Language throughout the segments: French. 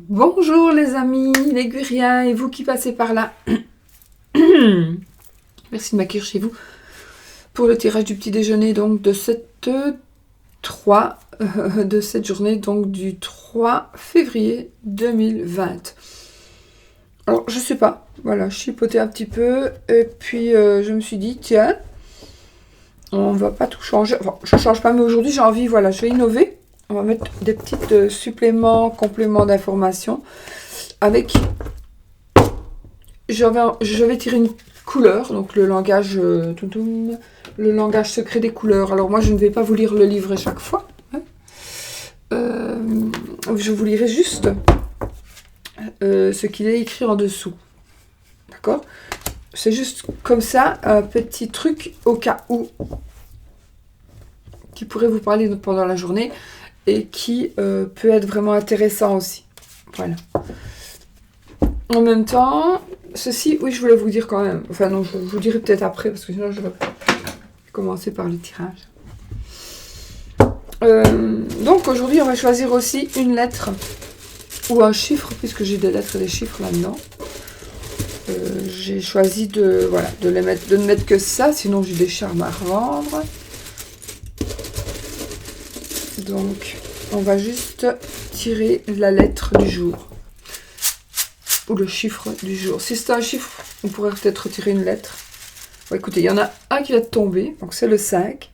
Bonjour les amis, les Guriens et vous qui passez par là. Merci de m'accueillir chez vous pour le tirage du petit déjeuner donc de cette journée donc du 3 février 2020. Alors je sais pas, voilà, je chipotais un petit peu et puis je me suis dit tiens, on va pas tout changer. Enfin, je change pas mais aujourd'hui j'ai envie, voilà, je vais innover. On va mettre des petits suppléments, compléments d'informations avec... Je vais tirer une couleur, donc le langage secret des couleurs. Alors moi je ne vais pas vous lire le livre à chaque fois. Hein. Je vous lirai juste ce qu'il est écrit en dessous. D'accord? C'est juste comme ça, un petit truc au cas où qui pourrait vous parler pendant la journée et qui peut être vraiment intéressant aussi. Voilà. En même temps, ceci, oui, je voulais vous dire quand même. Enfin non, je vous dirai peut-être après, parce que sinon je vais commencer par le tirage. Donc aujourd'hui, on va choisir aussi une lettre ou un chiffre, puisque j'ai des lettres et des chiffres là-dedans. J'ai choisi de ne mettre que ça, sinon j'ai des charmes à revendre. Donc, on va juste tirer la lettre du jour. Ou le chiffre du jour. Si c'est un chiffre, on pourrait peut-être retirer une lettre. Bon, écoutez, il y en a un qui va tomber, donc c'est le 5.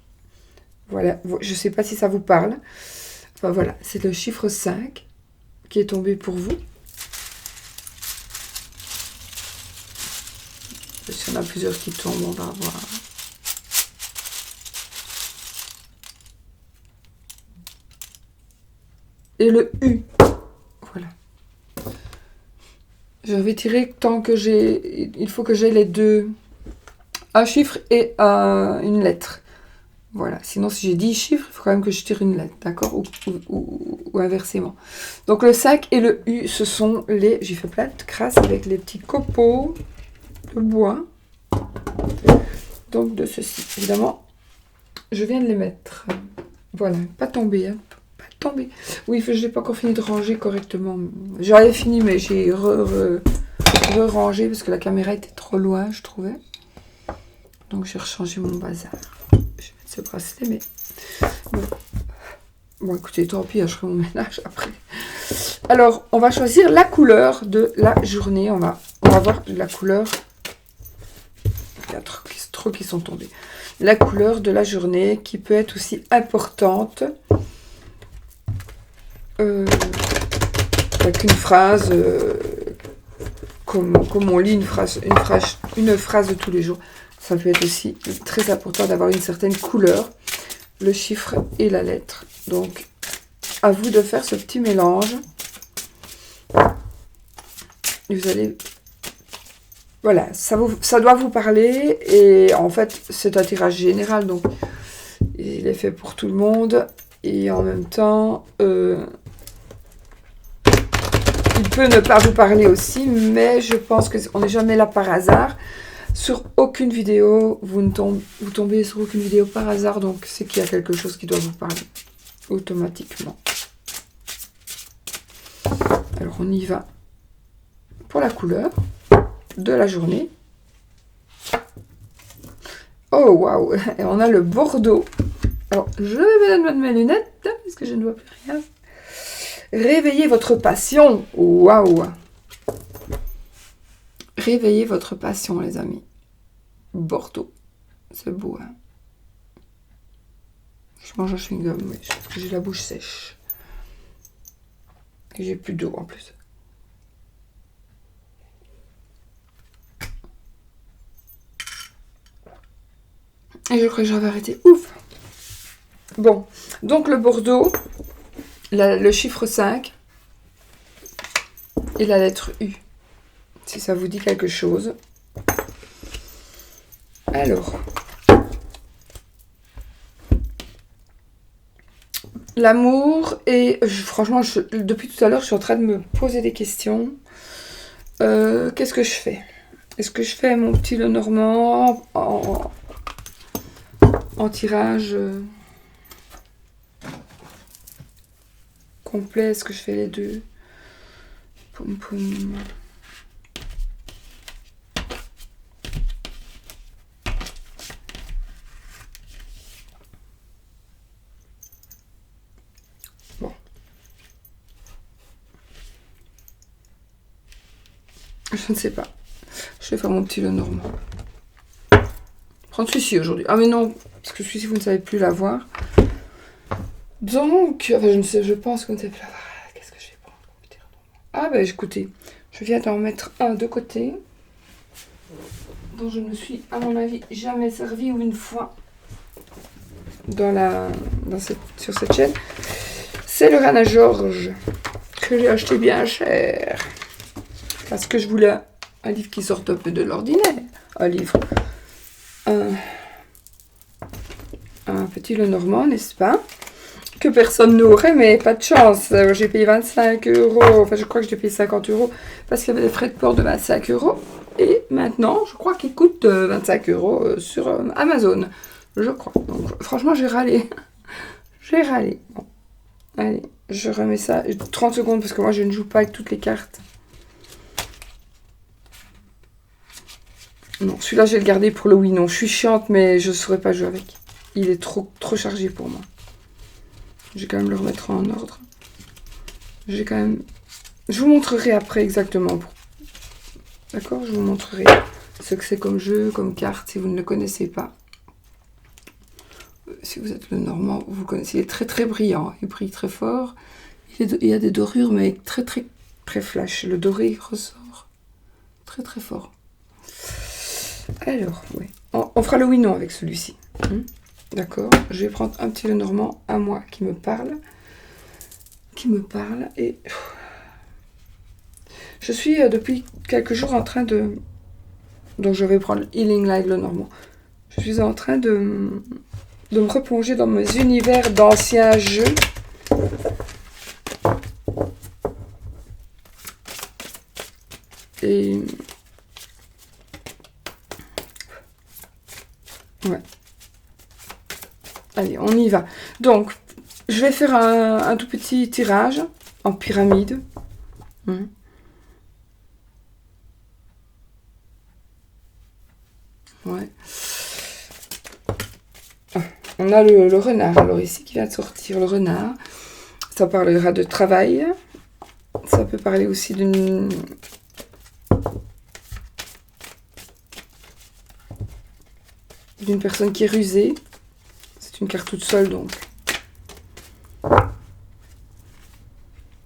Voilà, je ne sais pas si ça vous parle. Enfin voilà, c'est le chiffre 5 qui est tombé pour vous. Si on a plusieurs qui tombent, on va voir. Et le U. Voilà. Je vais tirer tant que j'ai... Il faut que j'ai les deux. Un chiffre et une lettre. Voilà. Sinon, si j'ai 10 chiffres, il faut quand même que je tire une lettre. D'accord, ou inversement. Donc, le 5 et le U, ce sont les... J'ai fait plein de crasses avec les petits copeaux de bois. Donc, de ceci. Évidemment, je viens de les mettre. Voilà. Pas tomber, hein. Tomber. Oui, je n'ai pas encore fini de ranger correctement. J'avais fini, mais j'ai re-rangé parce que la caméra était trop loin, je trouvais. Donc, j'ai rechangé mon bazar. Je vais mettre ce bracelet, mais... Bon, écoutez, tant pis, je ferai mon ménage après. Alors, on va choisir la couleur de la journée. On va voir la couleur... Il y a trop qui sont tombés. La couleur de la journée qui peut être aussi importante... avec une phrase, comme on lit une phrase de tous les jours. Ça peut être aussi très important d'avoir une certaine couleur, le chiffre et la lettre. Donc, à vous de faire ce petit mélange. Vous allez... Voilà, ça doit vous parler. Et en fait, c'est un tirage général, donc il est fait pour tout le monde. Et en même temps... il peut ne pas vous parler aussi, mais je pense qu'on n'est jamais là par hasard. Sur aucune vidéo, vous tombez sur aucune vidéo par hasard, donc c'est qu'il y a quelque chose qui doit vous parler automatiquement. Alors on y va pour la couleur de la journée. Oh waouh, et on a le Bordeaux. Alors je vais mettre mes lunettes parce que je ne vois plus rien. Réveillez votre passion. Waouh. Réveillez votre passion, les amis. Bordeaux. C'est beau, hein. Je mange un chewing-gum, mais j'ai la bouche sèche. Et j'ai plus d'eau en plus. Et je crois que j'avais arrêté. Ouf. Bon, donc le Bordeaux, le chiffre 5 et la lettre U. Si ça vous dit quelque chose. Alors, l'amour et franchement, depuis tout à l'heure, je suis en train de me poser des questions. Qu'est-ce que je fais? Est-ce que je fais mon petit Lenormand en tirage complet? Est-ce que je fais les deux? Poum poum. Bon. Je ne sais pas. Je vais faire mon petit Lenormand. Prendre celui-ci aujourd'hui. Ah mais non, parce que celui-ci vous ne savez plus l'avoir. Donc, enfin je ne sais, je pense que vous ne savez plus l'avoir. Qu'est-ce que je vais prendre comme petit Lenormand? Ah bah écoutez, je viens d'en mettre un de côté, dont je ne me suis, à mon avis, jamais servi ou une fois sur cette chaîne. C'est le Rana George que j'ai acheté bien cher. Parce que je voulais un livre qui sorte un peu de l'ordinaire. Un livre. Un petit Lenormand, n'est-ce pas? Que personne n'aurait, mais pas de chance. J'ai payé 25 €. Enfin, je crois que j'ai payé 50 € parce qu'il y avait des frais de port de 25 €. Et maintenant, je crois qu'il coûte 25 € sur Amazon. Je crois. Donc, franchement, j'ai râlé. J'ai râlé. Bon. Allez, je remets ça. 30 secondes parce que moi, je ne joue pas avec toutes les cartes. Non, celui-là, je vais le garder pour le oui, non. Je suis chiante, mais je ne saurais pas jouer avec. Il est trop chargé pour moi. Je vais quand même le remettre en ordre. Je vous montrerai après exactement. D'accord? Je vous montrerai ce que c'est comme jeu, comme carte, si vous ne le connaissez pas. Si vous êtes le Normand, vous connaissez. Il est très très brillant. Il brille très fort. Il y a des dorures, mais très très très flash. Le doré ressort très très fort. Alors, oui. On fera le oui-non avec celui-ci. D'accord? Je vais prendre un petit Lenormand à moi qui me parle. Et je suis depuis quelques jours en train de... Donc je vais prendre Healing Light Lenormand. Je suis en train de me replonger dans mes univers d'anciens jeux. Et... ouais. Allez, on y va. Donc, je vais faire un tout petit tirage en pyramide. Ouais. On a le renard, alors ici, qui vient de sortir. Le renard, ça parlera de travail. Ça peut parler aussi d'une personne qui est rusée. C'est une carte toute seule, donc.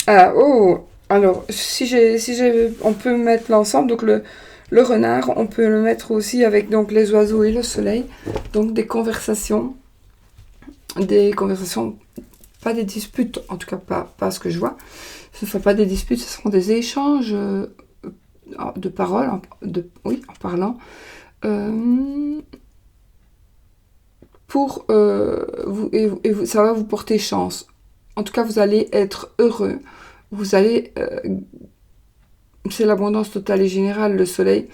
Ah, oh! Alors, on peut mettre l'ensemble, donc le renard, on peut le mettre aussi avec donc les oiseaux et le soleil. Donc, des conversations, pas des disputes, en tout cas pas ce que je vois. Ce ne sont pas des disputes, ce seront des échanges de paroles, en parlant. Ça va vous porter chance. En tout cas, vous allez être heureux. Vous allez... c'est l'abondance totale et générale, le soleil.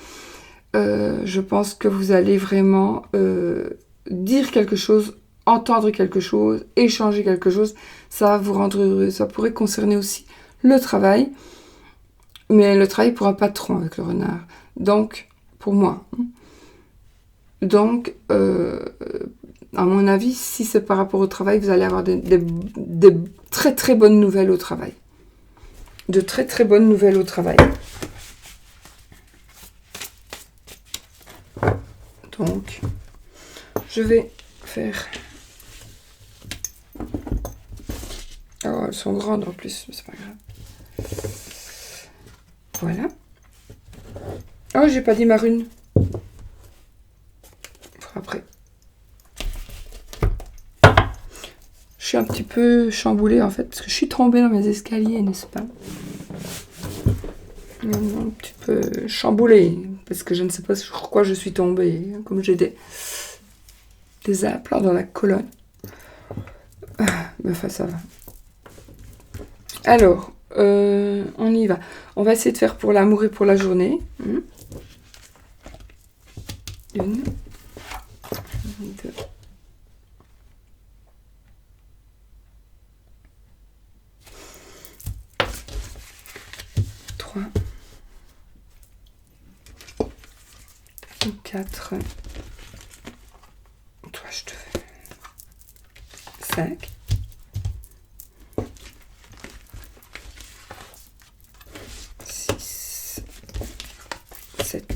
Je pense que vous allez vraiment dire quelque chose, entendre quelque chose, échanger quelque chose. Ça va vous rendre heureux. Ça pourrait concerner aussi le travail. Mais le travail pour un patron avec le renard. Donc, pour moi. Donc, à mon avis, si c'est par rapport au travail, vous allez avoir des très très bonnes nouvelles au travail. De très très bonnes nouvelles au travail. Donc, je vais faire... Oh, elles sont grandes en plus, mais c'est pas grave. Voilà. Oh, j'ai pas dit ma rune. Après. Je suis un petit peu chamboulée en fait, parce que je suis tombée dans mes escaliers, n'est-ce pas? Un petit peu chamboulée, parce que je ne sais pas sur quoi je suis tombée, comme j'ai des aplats dans la colonne. Mais enfin, ça va. Alors, on y va. On va essayer de faire pour l'amour et pour la journée. 1, 2, 3, 4. Toi, je te fais 5. 6. 7.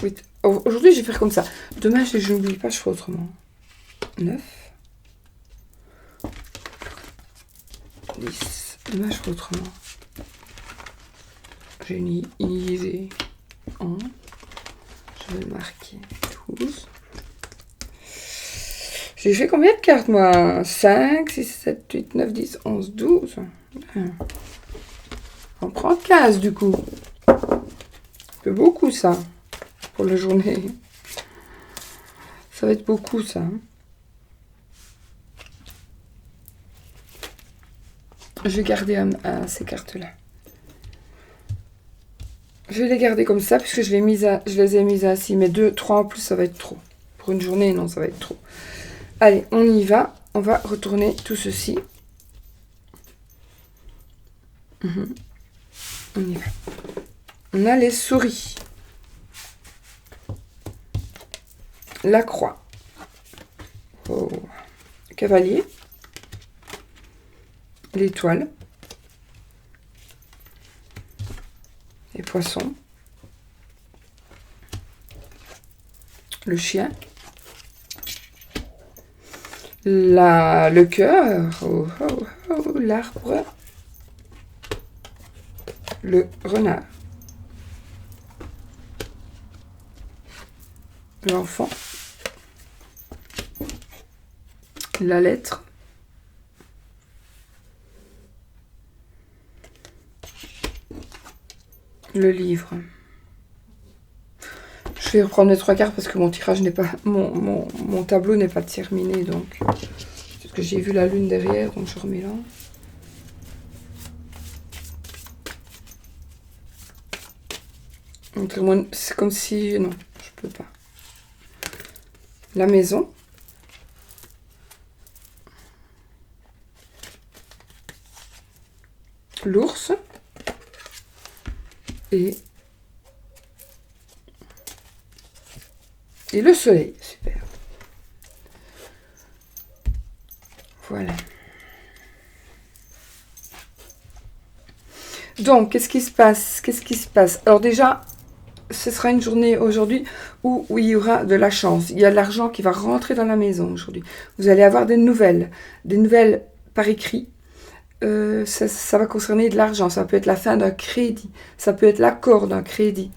8. Aujourd'hui, je vais faire comme ça. Demain, je n'oublie pas, je ferai autrement. 9. 10. Demain, je ferai autrement. J'ai une idée. 1. Je vais le marquer. 12. J'ai fait combien de cartes, moi? 5, 6, 7, 8, 9, 10, 11, 12. On prend 15, du coup. C'est beaucoup, ça, pour la journée. Ça va être beaucoup, ça. Je vais garder ces cartes-là. Je vais les garder comme ça, puisque je les ai mises ainsi. Mais 2, 3 en plus, ça va être trop. Pour une journée, non, ça va être trop. Allez, on y va. On va retourner tout ceci. On y va. On a les souris. La croix. Oh. Cavalier. L'étoile. Les poissons. Le chien. Le cœur. Oh, oh, oh, l'arbre. Le renard. L'enfant. La lettre. Le livre. Je vais reprendre les 3 cartes parce que mon tirage n'est pas... Mon tableau n'est pas terminé, donc... Parce que j'ai vu la lune derrière, donc je remets là. C'est comme si... Non, je peux pas. La maison. L'ours. Et le soleil. Super. Voilà. Donc, qu'est-ce qui se passe? Alors déjà, ce sera une journée aujourd'hui où il y aura de la chance. Il y a de l'argent qui va rentrer dans la maison aujourd'hui. Vous allez avoir des nouvelles par écrit. Ça va concerner de l'argent. Ça peut être la fin d'un crédit. Ça peut être l'accord d'un crédit.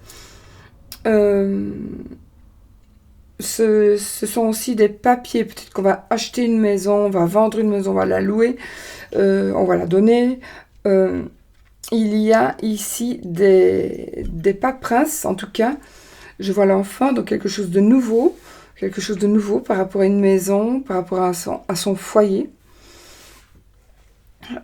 Ce sont aussi des papiers. Peut-être qu'on va acheter une maison, on va vendre une maison, on va la louer, on va la donner. Il y a ici des paperasses, en tout cas. Je vois l'enfant, donc quelque chose de nouveau par rapport à une maison, par rapport à son foyer.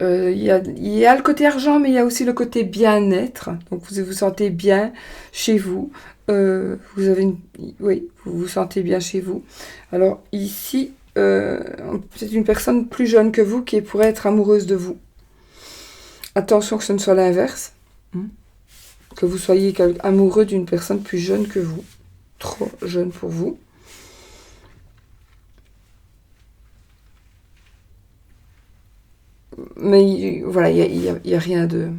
Il y a le côté argent, mais il y a aussi le côté bien-être. Donc vous vous sentez bien chez vous. Oui, vous vous sentez bien chez vous. Alors ici, peut-être une personne plus jeune que vous qui pourrait être amoureuse de vous. Attention que ce ne soit l'inverse. Que vous soyez amoureux d'une personne plus jeune que vous. Trop jeune pour vous. Mais voilà, il y a rien de...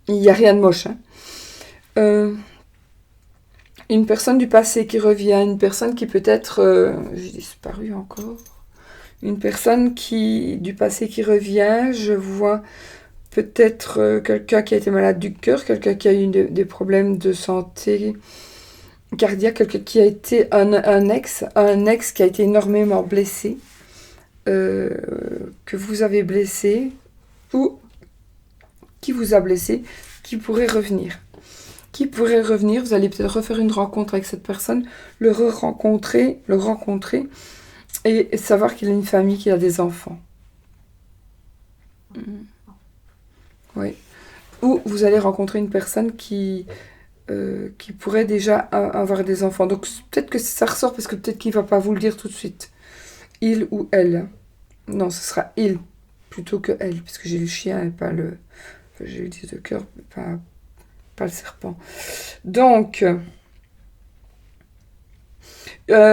Il n'y a rien de moche. Une personne du passé qui revient, une personne qui peut-être... j'ai disparu encore. Une personne du passé qui revient, je vois peut-être quelqu'un qui a été malade du cœur, quelqu'un qui a eu des problèmes de santé cardiaque, quelqu'un qui a été un ex qui a été énormément blessé, que vous avez blessé, ou qui vous a blessé, qui pourrait revenir. Vous allez peut-être refaire une rencontre avec cette personne, le rencontrer, et savoir qu'il a une famille, qu'il a des enfants. Oui. Ou vous allez rencontrer une personne qui pourrait déjà avoir des enfants. Donc peut-être que ça ressort parce que peut-être qu'il ne va pas vous le dire tout de suite. Il ou elle. Non, ce sera il plutôt que elle, puisque j'ai le chien et pas le... Enfin, j'ai le 10 de cœur, pas pas le serpent. Donc,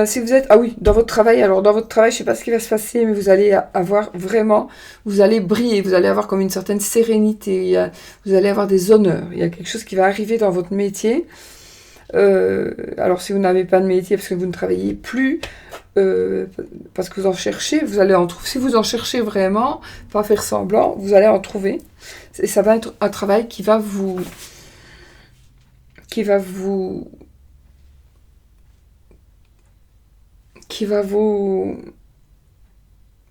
si vous êtes... Ah oui, dans votre travail, alors dans votre travail, je sais pas ce qui va se passer, mais vous allez avoir vraiment... Vous allez briller, vous allez avoir comme une certaine sérénité, vous allez avoir des honneurs. Il y a quelque chose qui va arriver dans votre métier. Alors si vous n'avez pas de métier parce que vous ne travaillez plus, parce que vous en cherchez, vous allez en trouver. Si vous en cherchez vraiment, pas faire semblant, vous allez en trouver. Et ça va être un travail qui va vous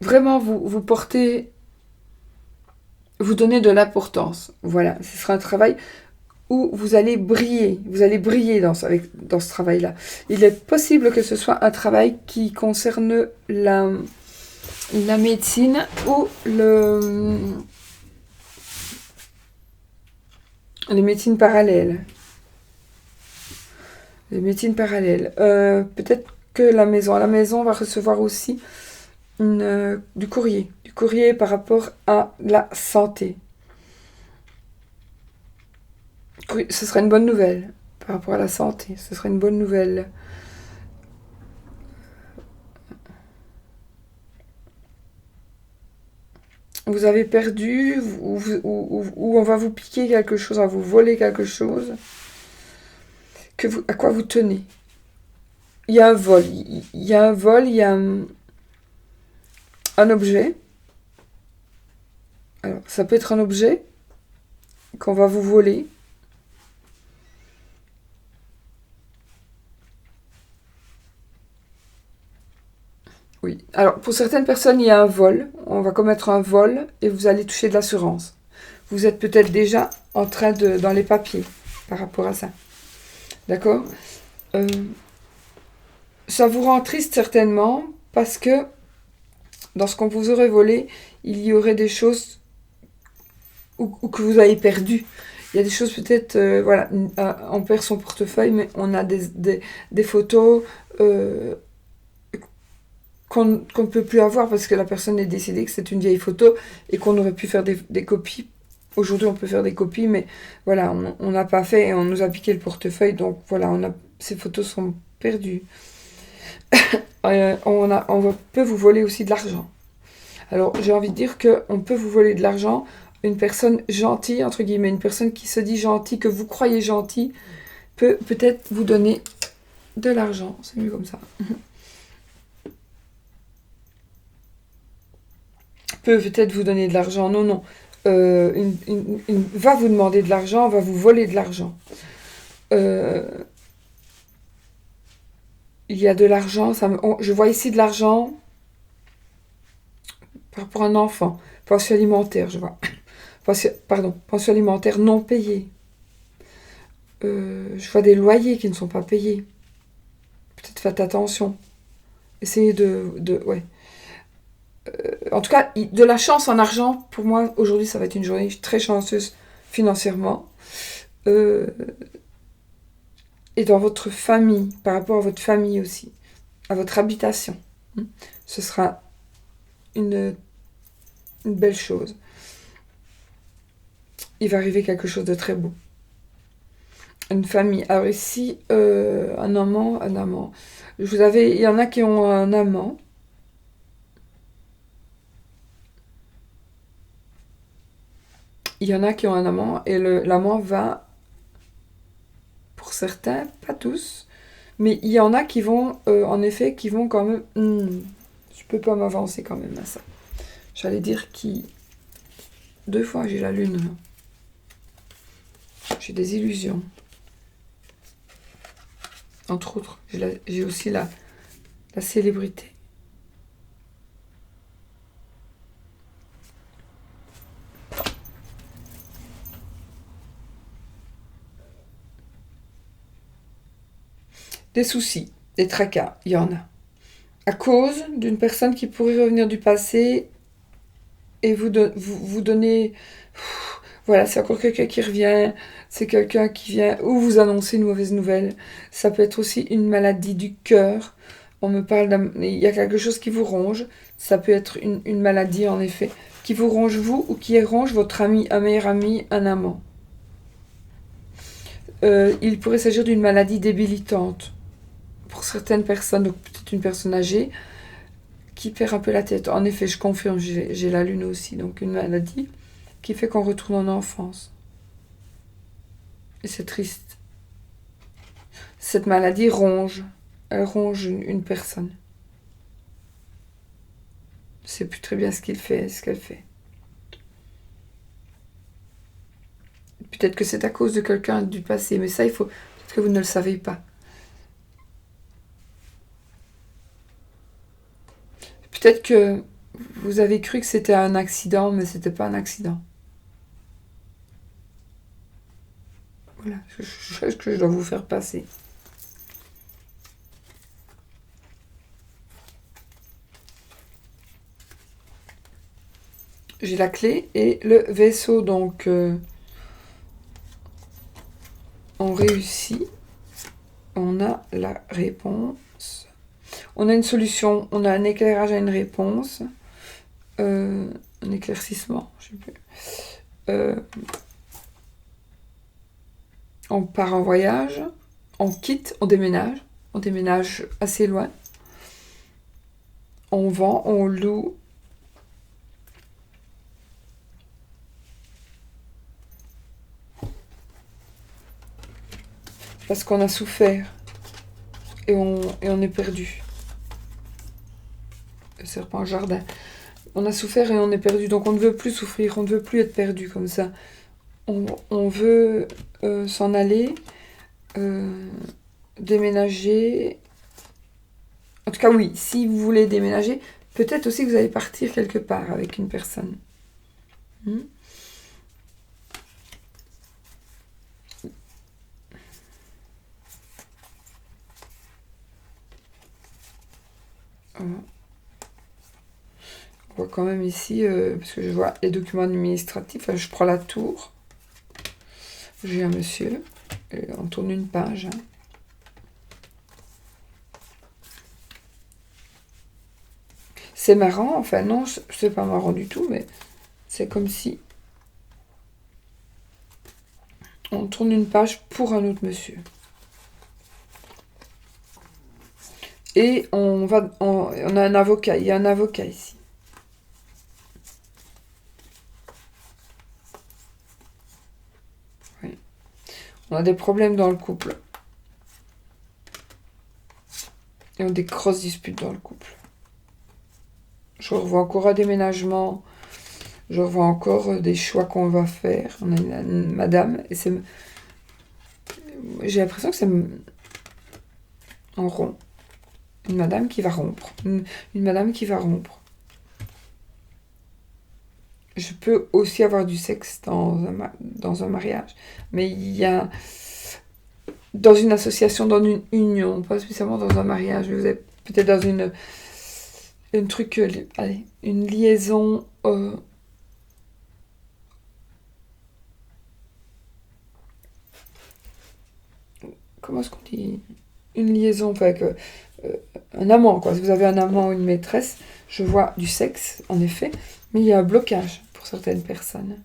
vraiment vous porter, vous donner de l'importance. Voilà, ce sera un travail où vous allez briller dans ce travail-là. Il est possible que ce soit un travail qui concerne la médecine ou les médecines parallèles. Les médecines parallèles. Peut-être que la maison va recevoir aussi du courrier par rapport à la santé. Ce serait une bonne nouvelle par rapport à la santé. Ce serait une bonne nouvelle. Vous avez perdu ou on va vous piquer quelque chose, on va vous voler quelque chose. À quoi vous tenez? Il y a un vol. Il y a un objet. Alors, ça peut être un objet qu'on va vous voler. Oui. Alors, pour certaines personnes, il y a un vol. On va commettre un vol et vous allez toucher de l'assurance. Vous êtes peut-être déjà en train dans les papiers par rapport à ça. D'accord? Ça vous rend triste certainement parce que dans ce qu'on vous aurait volé, il y aurait des choses ou que vous avez perdu. Il y a des choses peut-être, voilà, on perd son portefeuille, mais on a des photos qu'on ne peut plus avoir parce que la personne est décédée, que c'est une vieille photo et qu'on aurait pu faire des copies. Aujourd'hui, on peut faire des copies, mais voilà, on n'a pas fait et on nous a piqué le portefeuille. Donc voilà, ces photos sont perdues. On peut vous voler aussi de l'argent. Alors, j'ai envie de dire qu'on peut vous voler de l'argent. Une personne gentille, entre guillemets, une personne qui se dit gentille, que vous croyez gentille, peut peut-être vous donner de l'argent. C'est mieux comme ça. Peut peut-être vous donner de l'argent. Non. Va vous demander de l'argent, va vous voler de l'argent. Il y a de l'argent. Je vois ici de l'argent par rapport à un enfant. Pension alimentaire, je vois. Pension alimentaire non payée. Je vois des loyers qui ne sont pas payés. Peut-être faites attention. Essayez ouais. En tout cas, de la chance en argent, pour moi, aujourd'hui, ça va être une journée très chanceuse financièrement. Et dans votre famille, par rapport à votre famille aussi, à votre habitation. Ce sera une belle chose. Il va arriver quelque chose de très beau. Une famille. Alors ici, un amant. Il y en a qui ont un amant. Il y en a qui ont un amant et l'amant va, pour certains, pas tous, mais il y en a qui vont, en effet, qui vont quand même... je peux pas m'avancer quand même à ça. J'allais dire qui... 2 fois j'ai la lune. J'ai des illusions. Entre autres, j'ai aussi la célébrité. Des soucis, des tracas, il y en a. À cause d'une personne qui pourrait revenir du passé et vous donner... Voilà, c'est encore quelqu'un qui revient, c'est quelqu'un qui vient ou vous annoncer une mauvaise nouvelle. Ça peut être aussi une maladie du cœur. On me parle il y a quelque chose qui vous ronge. Ça peut être une maladie, en effet, qui vous ronge vous ou qui ronge votre ami, un meilleur ami, un amant. il pourrait s'agir d'une maladie débilitante pour certaines personnes, donc peut-être une personne âgée qui perd un peu la tête. En effet, je confirme, j'ai la lune aussi, donc une maladie qui fait qu'on retourne en enfance. Et c'est triste. Cette maladie ronge. Elle ronge une personne. Je ne sais plus très bien ce qu'elle fait. Peut-être que c'est à cause de quelqu'un du passé, mais ça, peut-être que vous ne le savez pas. Peut-être que vous avez cru que c'était un accident, mais c'était pas un accident. Voilà, ce que je dois vous faire passer. J'ai la clé et le vaisseau, donc on réussit. On a la réponse. On a une solution, on a un éclairage à une réponse. Un éclaircissement, je sais plus. On part en voyage, on quitte, on déménage assez loin. On vend, on loue. Parce qu'on a souffert et on est perdu. Le serpent jardin. On a souffert et on est perdu, donc on ne veut plus souffrir, on ne veut plus être perdu comme ça. On veut s'en aller, déménager. En tout cas, oui, si vous voulez déménager, peut-être aussi que vous allez partir quelque part avec une personne. On voit quand même ici, parce que je vois les documents administratifs, je prends la tour. J'ai un monsieur, on tourne une page. C'est marrant, enfin non, c'est pas marrant du tout, mais c'est comme si on tourne une page pour un autre monsieur. Et on a un avocat, il y a un avocat ici. Oui. On a des problèmes dans le couple. Et on a des grosses disputes dans le couple. Je revois encore un déménagement. Je revois encore des choix qu'on va faire. On a une madame. Et j'ai l'impression que c'est en rond. Une madame qui va rompre. Une madame qui va rompre. Je peux aussi avoir du sexe dans un mariage. Mais il y a... Dans une association, dans une union, pas spécialement dans un mariage. Vous êtes peut-être dans une liaison... comment est-ce qu'on dit? Une liaison, enfin, un amant, quoi. Si vous avez un amant ou une maîtresse, je vois du sexe, en effet, mais il y a un blocage pour certaines personnes.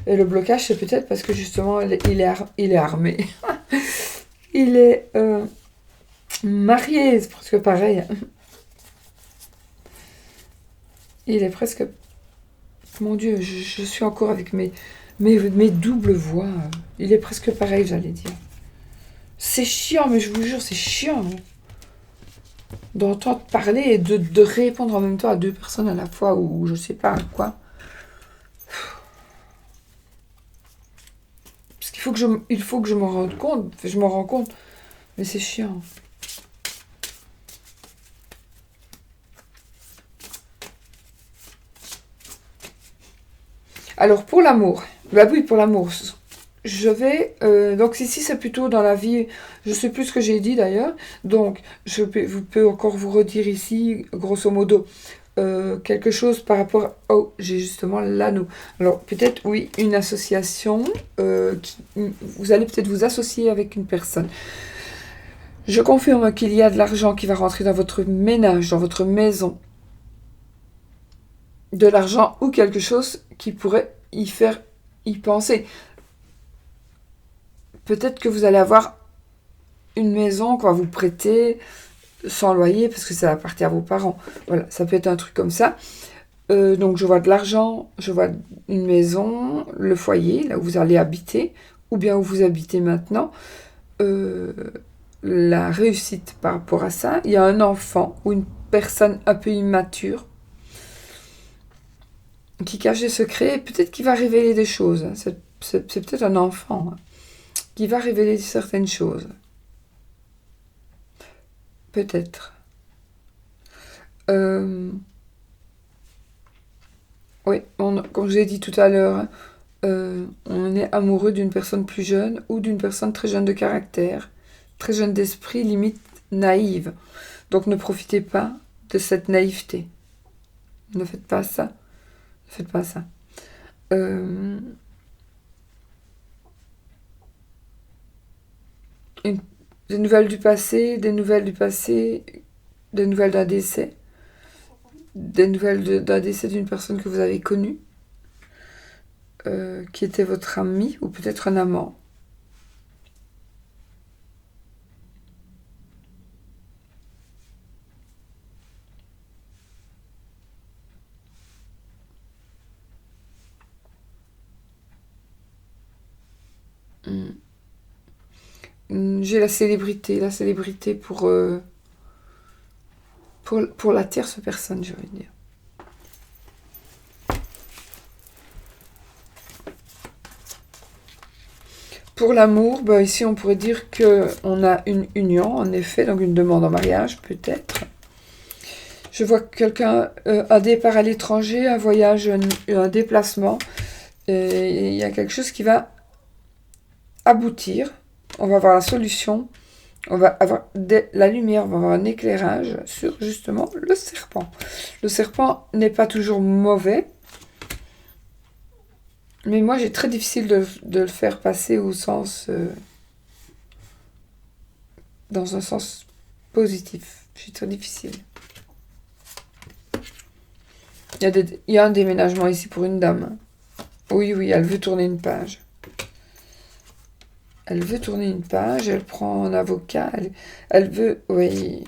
Et le blocage, c'est peut-être parce que justement, il est armé. Il est marié, c'est presque pareil. Il est presque... Mon Dieu, je suis encore avec mes doubles voix. Il est presque pareil, j'allais dire. C'est chiant, mais je vous jure, c'est chiant. D'entendre parler et de répondre en même temps à deux personnes à la fois, ou je sais pas quoi. Parce qu'il faut que je me rende compte. Je m'en rends compte. Mais c'est chiant. Alors, pour l'amour. Bah oui, pour l'amour. Je vais... donc ici, c'est plutôt dans la vie... Je sais plus ce que j'ai dit d'ailleurs. Donc, je peux encore vous redire ici, grosso modo, quelque chose par rapport... Oh, j'ai justement l'anneau. Alors, peut-être, oui, une association. Vous allez peut-être vous associer avec une personne. Je confirme qu'il y a de l'argent qui va rentrer dans votre ménage, dans votre maison. De l'argent ou quelque chose qui pourrait y penser. peut-être que vous allez avoir une maison qu'on va vous prêter sans loyer parce que ça appartient à vos parents. Voilà, ça peut être un truc comme ça. Donc je vois de l'argent, je vois une maison, le foyer, là où vous allez habiter, ou bien où vous habitez maintenant. La réussite par rapport à ça. Il y a un enfant ou une personne un peu immature qui cache des secrets et peut-être qu'il va révéler des choses. Hein. C'est peut-être un enfant hein, qui va révéler certaines choses. Peut-être. Oui, comme je l'ai dit tout à l'heure, hein, on est amoureux d'une personne plus jeune ou d'une personne très jeune de caractère, très jeune d'esprit, limite naïve. Donc ne profitez pas de cette naïveté. Ne faites pas ça. Ne faites pas ça. Des nouvelles du passé, des nouvelles du passé, des nouvelles d'un décès, des nouvelles d'un décès d'une personne que vous avez connue, qui était votre ami ou peut-être un amant. J'ai la célébrité pour la tierce personne, je veux dire. Pour l'amour, bah ici on pourrait dire qu'on a une union, en effet, donc une demande en mariage, peut-être. Je vois quelqu'un, un départ à l'étranger, un voyage, un déplacement. Et il y a quelque chose qui va aboutir. On va avoir la solution. On va avoir la lumière, on va avoir un éclairage sur justement le serpent. Le serpent n'est pas toujours mauvais. Mais moi, j'ai très difficile de le faire passer au sens... dans un sens positif. C'est très difficile. Il y a un déménagement ici pour une dame. Oui, elle veut tourner une page. Elle veut tourner une page, elle prend un avocat, elle veut... Oui.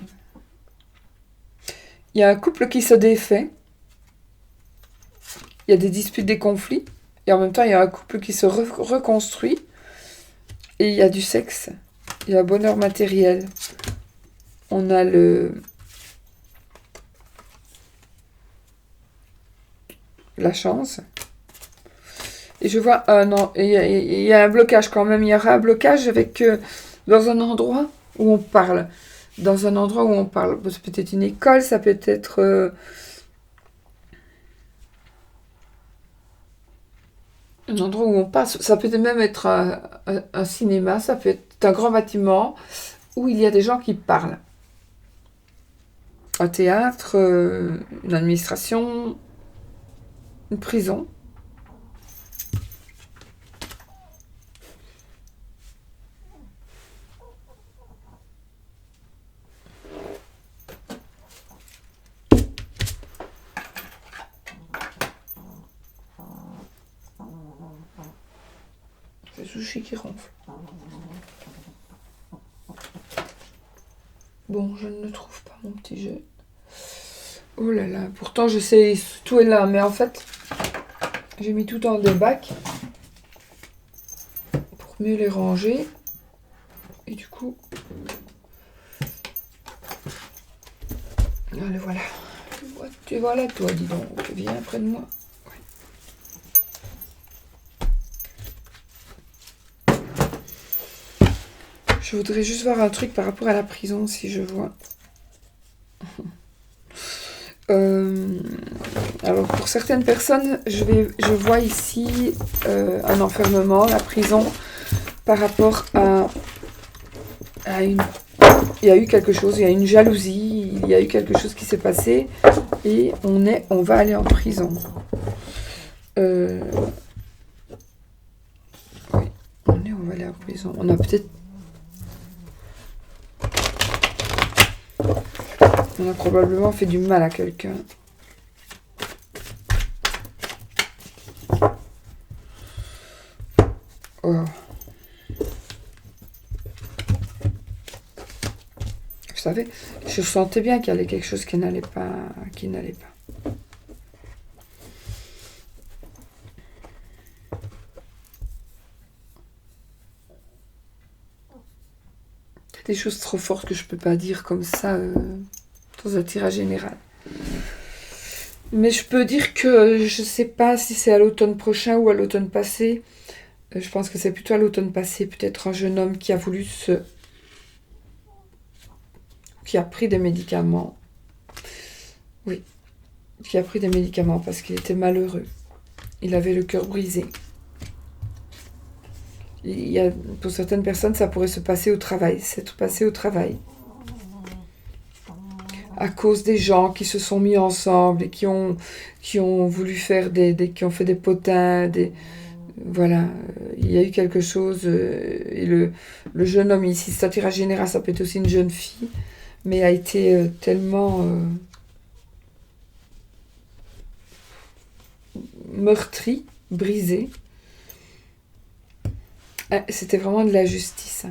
Il y a un couple qui se défait. Il y a des disputes, des conflits. Et en même temps, il y a un couple qui se reconstruit. Et il y a du sexe. Il y a un bonheur matériel. On a la chance. Et je vois il y a un blocage quand même. Il y aura un blocage avec dans un endroit où on parle. Dans un endroit où on parle. Ça peut être une école, ça peut être un endroit où on passe. Ça peut même être un cinéma, ça peut être un grand bâtiment où il y a des gens qui parlent. Un théâtre, une administration, une prison. Le sushi qui ronfle. Bon, je ne trouve pas mon petit jeu. Oh là là, pourtant je sais, tout est là, mais en fait, j'ai mis tout dans des bacs pour mieux les ranger. Et du coup, allez, voilà. Tu voilà, toi, dis donc, viens près de moi. Je voudrais juste voir un truc par rapport à la prison, si je vois. Alors, pour certaines personnes, je vois ici un enfermement, la prison, par rapport à une... Il y a eu quelque chose, il y a une jalousie, il y a eu quelque chose qui s'est passé, et on va aller en prison. Oui, on va aller en prison. On a peut-être... On a probablement fait du mal à quelqu'un. Oh. savez, je sentais bien qu'il y avait quelque chose qui n'allait pas, qui n'allait pas. Il y a des choses trop fortes que je peux pas dire comme ça dans un tirage général. Mais je peux dire que je sais pas si c'est à l'automne prochain ou à l'automne passé. Je pense que c'est plutôt à l'automne passé, peut-être un jeune homme qui a voulu qui a pris des médicaments. Oui, qui a pris des médicaments parce qu'il était malheureux. Il avait le cœur brisé. Pour certaines personnes, ça pourrait se passer au travail, s'être passé au travail. À cause des gens qui se sont mis ensemble et qui ont voulu faire qui ont fait des potins, voilà, il y a eu quelque chose. Et le jeune homme ici, c'est un tirage général, ça peut être aussi une jeune fille, mais a été tellement meurtri, brisé. C'était vraiment de la justice.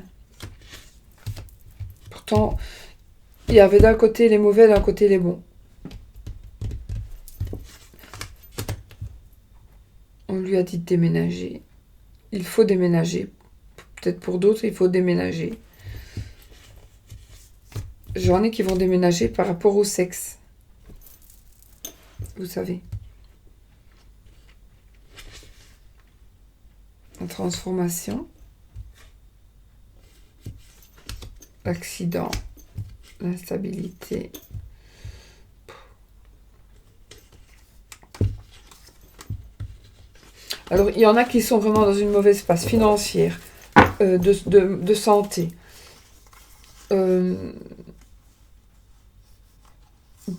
Pourtant, il y avait d'un côté les mauvais, d'un côté les bons. On lui a dit de déménager. Il faut déménager. Peut-être pour d'autres, il faut déménager. J'en ai qui vont déménager par rapport au sexe. Vous savez. La transformation. L'accident. L'instabilité. Alors, il y en a qui sont vraiment dans une mauvaise passe financière, de santé.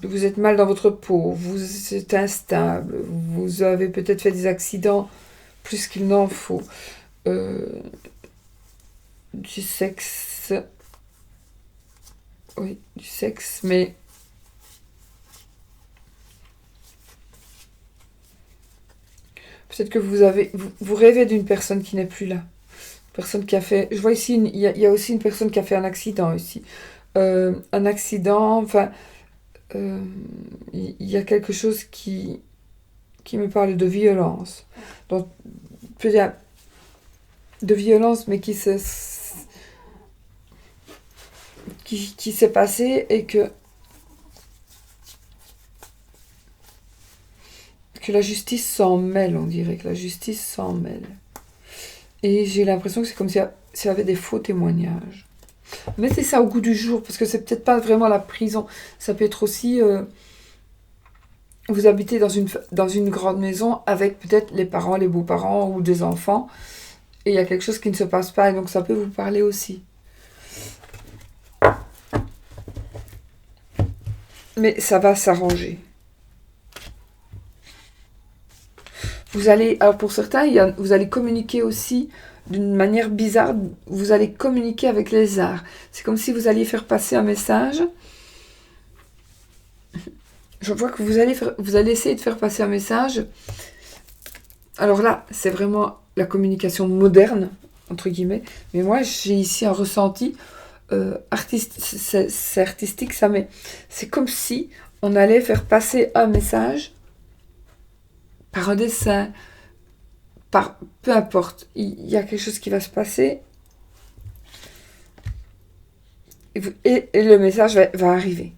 Vous êtes mal dans votre peau, vous êtes instable, vous avez peut-être fait des accidents plus qu'il n'en faut. Du sexe. Oui, du sexe, mais peut-être que vous rêvez d'une personne qui n'est plus là. Personne qui a fait. Je vois ici, il y a aussi une personne qui a fait un accident ici. Un accident, enfin, il y a quelque chose qui me parle de violence. Donc, peut-être de violence, mais qui s'est passé et que la justice s'en mêle, on dirait que la justice s'en mêle. Et j'ai l'impression que c'est comme s'il y avait des faux témoignages. Mettez ça au goût du jour, parce que c'est peut-être pas vraiment la prison. Ça peut être aussi... vous habitez dans une grande maison avec peut-être les parents, les beaux-parents ou des enfants, et il y a quelque chose qui ne se passe pas, et donc ça peut vous parler aussi. Mais ça va s'arranger. Alors pour certains, vous allez communiquer aussi d'une manière bizarre. Vous allez communiquer avec les arts. C'est comme si vous alliez faire passer un message. Je vois que vous allez essayer de faire passer un message. Alors là, c'est vraiment la communication moderne, entre guillemets. Mais moi, j'ai ici un ressenti c'est artistique, ça, mais c'est comme si on allait faire passer un message par un dessin, peu importe, il y a quelque chose qui va se passer et le message va arriver.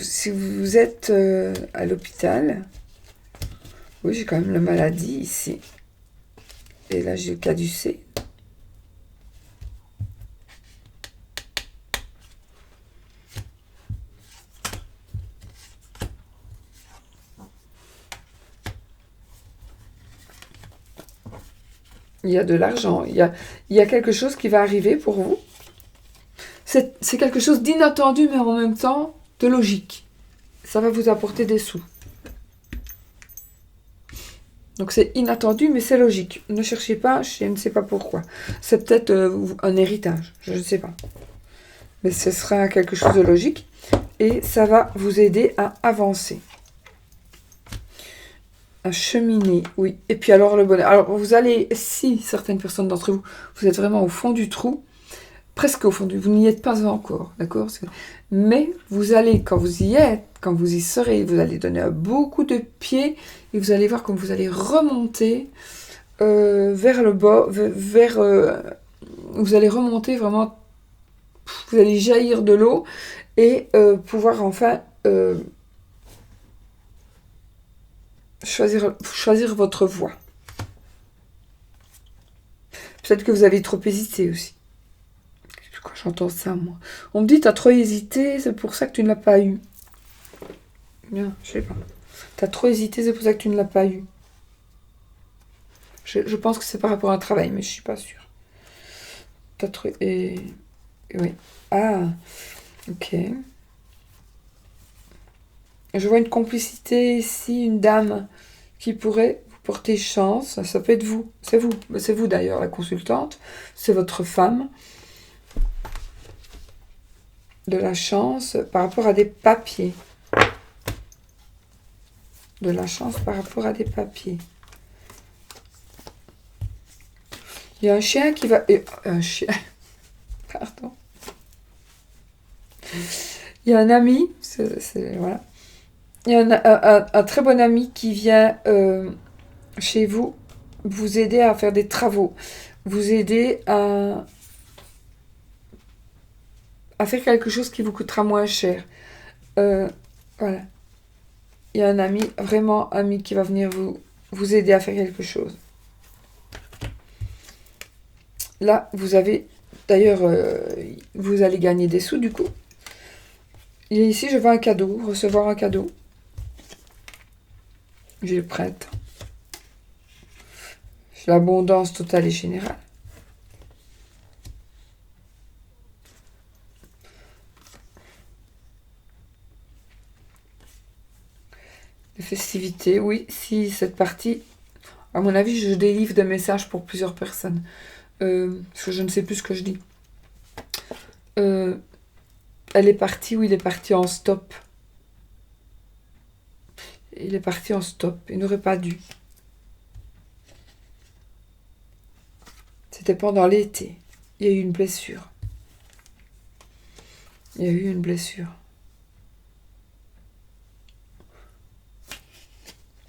Si vous êtes à l'hôpital, oui, j'ai quand même la maladie ici, et là j'ai le caducée. Il y a de l'argent, il y a quelque chose qui va arriver pour vous. C'est quelque chose d'inattendu, mais en même temps de logique. Ça va vous apporter des sous. Donc c'est inattendu, mais c'est logique. Ne cherchez pas, je ne sais pas pourquoi. C'est peut-être un héritage, je ne sais pas. Mais ce sera quelque chose de logique et ça va vous aider à avancer. Un cheminé, oui. Et puis alors le bonheur. Alors vous allez, si certaines personnes d'entre vous, vous êtes vraiment au fond du trou, presque au fond du... Vous n'y êtes pas encore, d'accord? Mais vous allez, quand vous y êtes, quand vous y serez, vous allez donner beaucoup de pieds et vous allez voir comme vous allez remonter vers le bas, vous allez remonter vraiment, vous allez jaillir de l'eau et pouvoir enfin choisir votre voie. Peut-être que vous avez trop hésité aussi. Quand j'entends ça, moi. On me dit, t'as trop hésité, c'est pour ça que tu ne l'as pas eu. Bien, je sais pas. T'as trop hésité, c'est pour ça que tu ne l'as pas eu. Je pense que c'est par rapport à un travail, mais je suis pas sûre. T'as trop... oui. Ah, ok. Je vois une complicité ici, une dame qui pourrait vous porter chance. Ça peut être vous. C'est vous. C'est vous d'ailleurs, la consultante. C'est votre femme. De la chance par rapport à des papiers. De la chance par rapport à des papiers. Il y a un chien qui va... un chien... Pardon. Il y a un ami. Voilà. Il y a un très bon ami qui vient chez vous aider à faire des travaux. Vous aider à faire quelque chose qui vous coûtera moins cher. Voilà. Il y a un ami, vraiment ami, qui va venir vous aider à faire quelque chose. Là, vous avez... D'ailleurs, vous allez gagner des sous, du coup. Et ici, je veux un cadeau, recevoir un cadeau. Je le prête. J'ai l'abondance totale et générale. Les festivités, oui, si cette partie... À mon avis, je délivre des messages pour plusieurs personnes. Parce que je ne sais plus ce que je dis. Elle est partie, oui, il est parti en stop. Il est parti en stop. Il n'aurait pas dû. C'était pendant l'été. Il y a eu une blessure. Il y a eu une blessure.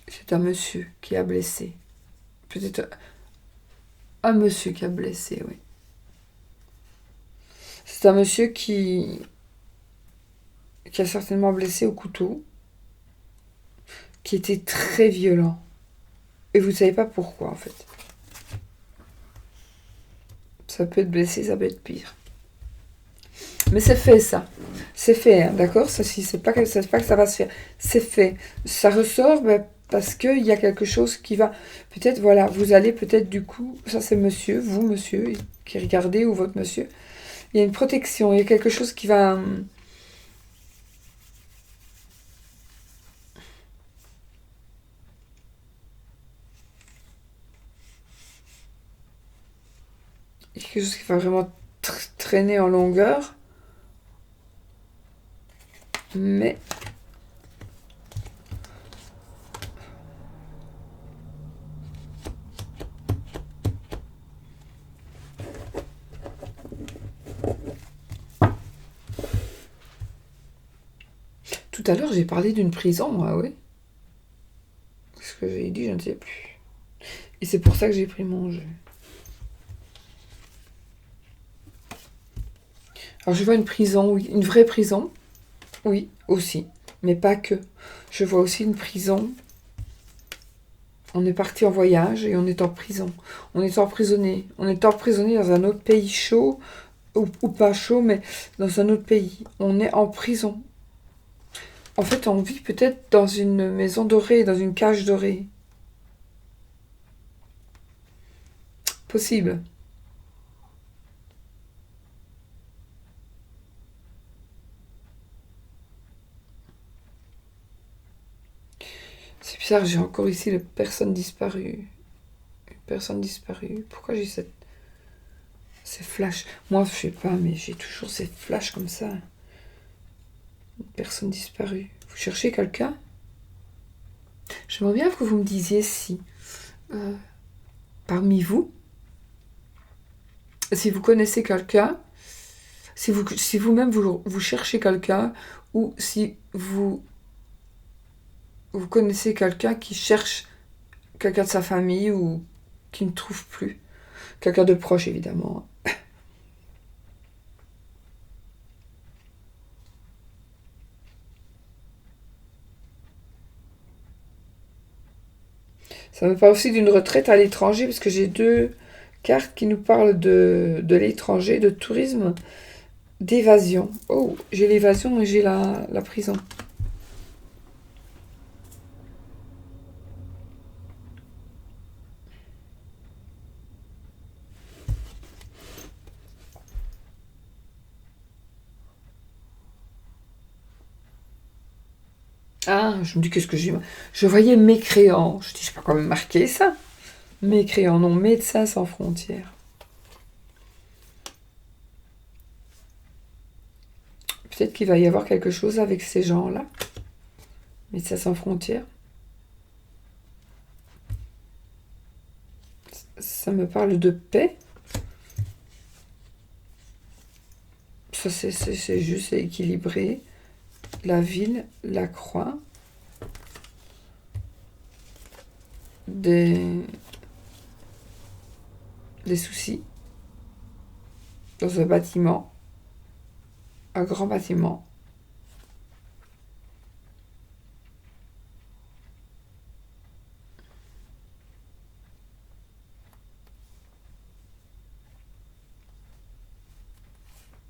C'est un monsieur qui a blessé. Peut-être un monsieur qui a blessé, oui. C'est un monsieur qui a certainement blessé au couteau, qui était très violent. Et vous ne savez pas pourquoi, en fait. Ça peut être blessé, ça peut être pire. Mais c'est fait, ça. C'est fait, hein, d'accord? Ça, si, c'est pas que ça va se faire. C'est fait. Ça ressort parce qu'il y a quelque chose qui va... Peut-être, voilà, vous allez peut-être du coup... Ça, c'est monsieur, vous, monsieur, qui regardez, ou votre monsieur. Il y a une protection, il y a quelque chose qui va... Il y a quelque chose qui va vraiment traîner en longueur. Mais... Tout à l'heure, j'ai parlé d'une prison, moi, oui. Ce que j'ai dit, je ne sais plus. Et c'est pour ça que j'ai pris mon jeu. Alors, je vois une prison, oui. Une vraie prison. Oui, aussi. Mais pas que. Je vois aussi une prison. On est parti en voyage et on est en prison. On est emprisonné. On est emprisonné dans un autre pays chaud, ou pas chaud, mais dans un autre pays. On est en prison. En fait, on vit peut-être dans une maison dorée, dans une cage dorée. Possible. C'est bizarre, j'ai encore ici les personnes disparues. Une personne disparue. Pourquoi j'ai ces flashs? Moi, je sais pas, mais j'ai toujours ces flashs comme ça. Une personne disparue. Vous cherchez quelqu'un? J'aimerais bien que vous me disiez si, parmi vous, si vous connaissez quelqu'un, si vous-même vous cherchez quelqu'un, ou si vous connaissez quelqu'un qui cherche quelqu'un de sa famille ou qui ne trouve plus. Quelqu'un de proche, évidemment. Ça me parle aussi d'une retraite à l'étranger, parce que j'ai 2 cartes qui nous parlent de l'étranger, de tourisme, d'évasion. Oh, j'ai l'évasion et j'ai la prison. Ah, je me dis, qu'est-ce que j'ai... Je voyais mécréant. Je dis, je peux quand même marquer ça. Mécréant, non, Médecins sans frontières. Peut-être qu'il va y avoir quelque chose avec ces gens-là. Médecins sans frontières. Ça me parle de paix. Ça, c'est juste, c'est équilibré. La ville, la croix. Des soucis. Dans un bâtiment. Un grand bâtiment.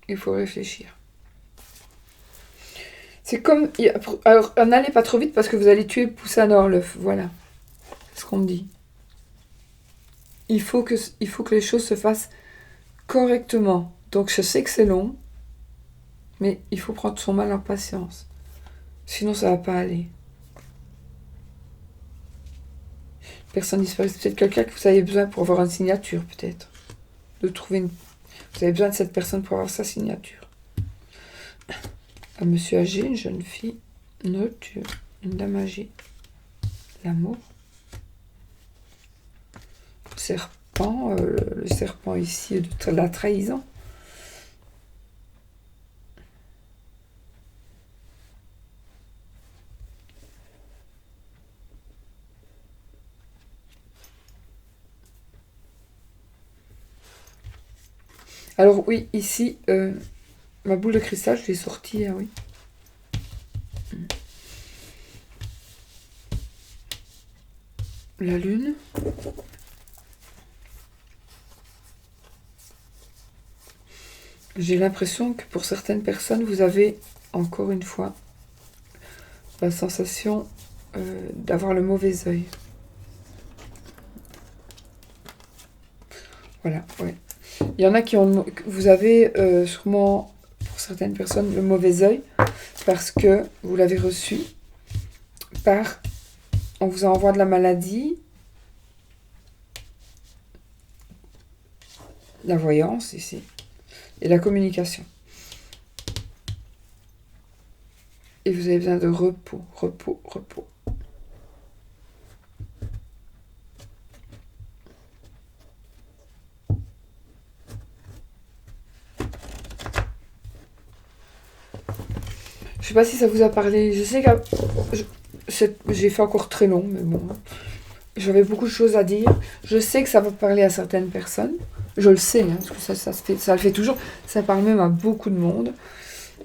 Il faut réfléchir. C'est comme... Alors, n'allez pas trop vite parce que vous allez tuer le poussin dans l'œuf. Voilà. C'est ce qu'on me dit. Il faut que les choses se fassent correctement. Donc, je sais que c'est long. Mais il faut prendre son mal en patience. Sinon, ça va pas aller. Personne disparaît. C'est peut-être quelqu'un que vous avez besoin pour avoir une signature, peut-être. De trouver une... Vous avez besoin de cette personne pour avoir sa signature. Un monsieur âgé, une jeune fille, une rupture, une dame âgée, l'amour, le serpent, le serpent ici de la trahison. Alors oui, ici, ma boule de cristal, je l'ai sortie, ah oui. La lune. J'ai l'impression que pour certaines personnes, vous avez, encore une fois, la sensation d'avoir le mauvais œil. Voilà, ouais. Il y en a qui ont... Vous avez sûrement, pour certaines personnes, le mauvais œil parce que vous l'avez reçu par... On vous envoie de la maladie, la voyance ici, et la communication. Et vous avez besoin de repos, repos, repos. Je sais pas si ça vous a parlé. Je sais que j'ai fait encore très long, mais bon. J'avais beaucoup de choses à dire. Je sais que ça va parler à certaines personnes. Je le sais, hein, parce que ça le fait toujours. Ça parle même à beaucoup de monde.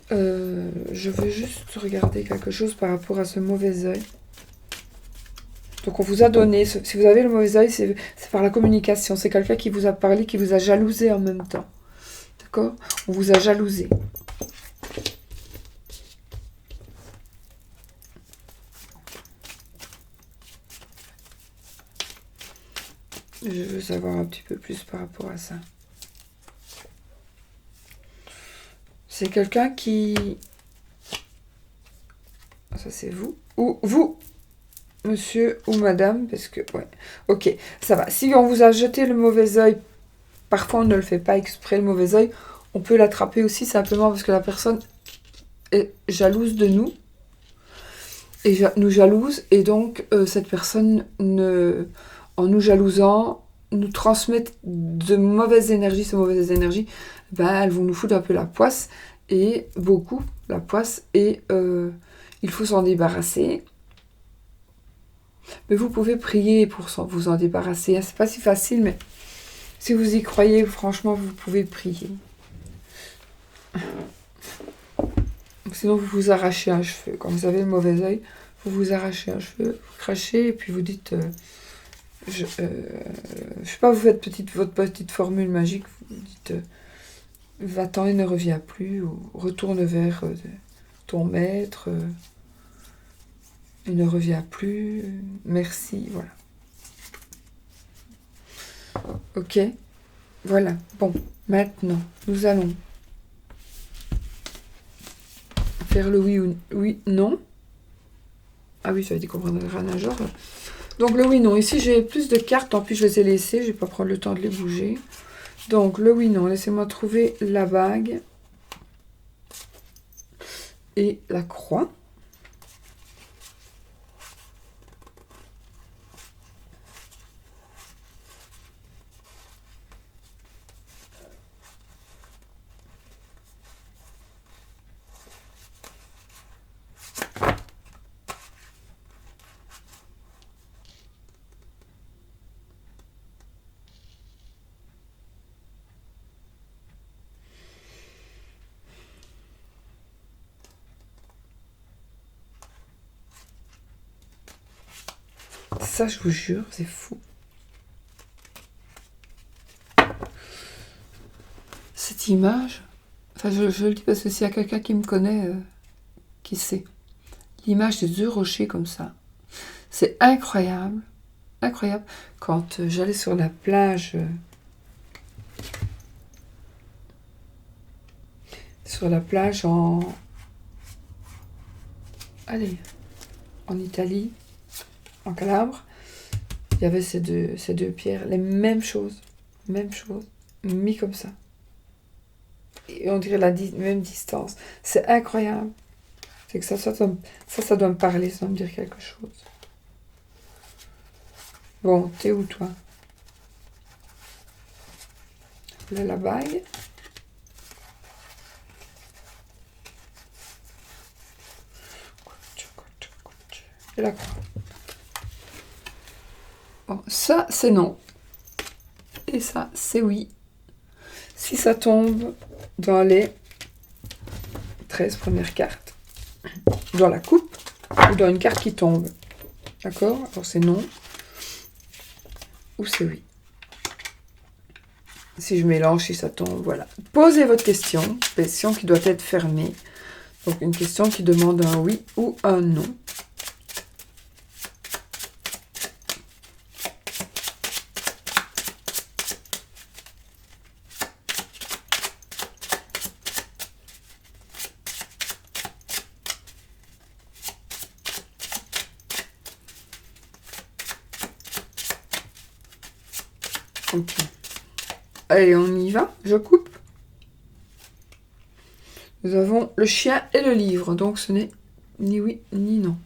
Je veux juste regarder quelque chose par rapport à ce mauvais œil. Donc on vous a donné, si vous avez le mauvais œil, c'est par la communication. C'est quelqu'un qui vous a parlé, qui vous a jalousé en même temps. D'accord? On vous a jalousé. Je veux savoir un petit peu plus par rapport à ça. C'est quelqu'un qui... Ça c'est vous. Ou vous, monsieur ou madame, parce que... Ouais. Ok, ça va. Si on vous a jeté le mauvais œil, parfois on ne le fait pas exprès, le mauvais œil, on peut l'attraper aussi simplement parce que la personne est jalouse de nous. nous jalouse, et donc cette personne, en nous jalousant, nous transmet de mauvaises énergies. Ces mauvaises énergies, elles vont nous foutre un peu la poisse, et beaucoup la poisse, et il faut s'en débarrasser. Mais vous pouvez prier pour vous en débarrasser. C'est pas si facile, mais si vous y croyez, franchement, vous pouvez prier. Sinon, vous vous arrachez un cheveu. Quand vous avez le mauvais œil, vous vous arrachez un cheveu, vous crachez, et puis vous dites... je sais pas, vous faites votre petite formule magique, vous dites va-t'en et ne reviens plus, ou retourne vers ton maître, et ne reviens plus, merci, voilà. Ok, voilà. Bon, maintenant, nous allons faire le oui ou oui, non. Ah oui, j'avais dit qu'on prendrait un genre. Donc le oui, non. Ici, j'ai plus de cartes, tant pis, je les ai laissées, je vais pas prendre le temps de les bouger. Donc le oui, non. Laissez-moi trouver la bague et la croix. Ça, je vous jure, c'est fou. Cette image, enfin, je le dis parce que s'il y a quelqu'un qui me connaît, qui sait. L'image des deux rochers comme ça, c'est incroyable, incroyable. Quand j'allais sur la plage, en Italie, en Calabre, il y avait ces deux pierres, les mêmes choses, mis comme ça. Et on dirait la même distance. C'est incroyable. C'est que ça doit me parler, ça doit me dire quelque chose. Bon, t'es où, toi? Là, la bague. Et la croix. Bon, ça, c'est non. Et ça, c'est oui. Si ça tombe dans les 13 premières cartes, dans la coupe, ou dans une carte qui tombe. D'accord? Alors, c'est non. Ou c'est oui. Si je mélange, si ça tombe, voilà. Posez votre question qui doit être fermée. Donc, une question qui demande un oui ou un non. Ok. Allez, on y va. Je coupe. Nous avons le chien et le livre. Donc, ce n'est ni oui ni non.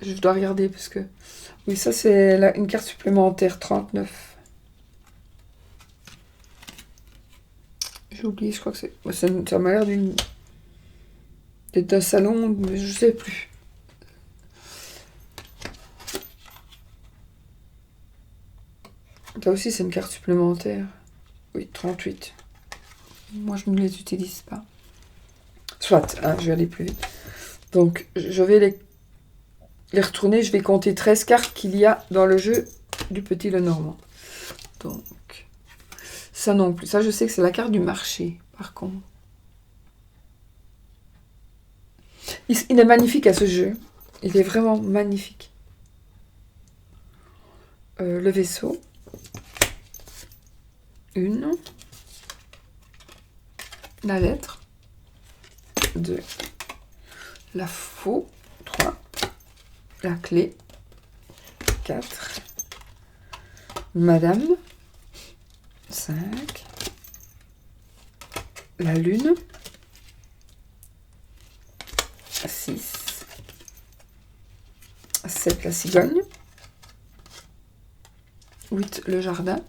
Je dois regarder parce que... Oui, ça, c'est une carte supplémentaire. 39. J'ai oublié, je crois que c'est... Ça m'a l'air d'être un salon, mais je sais plus. Là aussi, c'est une carte supplémentaire. Oui, 38. Moi, je ne les utilise pas. Soit, hein, je vais aller plus vite. Donc, je vais les retourner. Je vais compter 13 cartes qu'il y a dans le jeu du Petit Lenormand. Donc, ça non plus. Ça, je sais que c'est la carte du marché, par contre. Il est magnifique à ce jeu. Il est vraiment magnifique. Le vaisseau. 1. La lettre. 2. La faux. 3. La clé. 4. Madame. 5. la lune. 6. 7, la cigogne. 8, le jardin.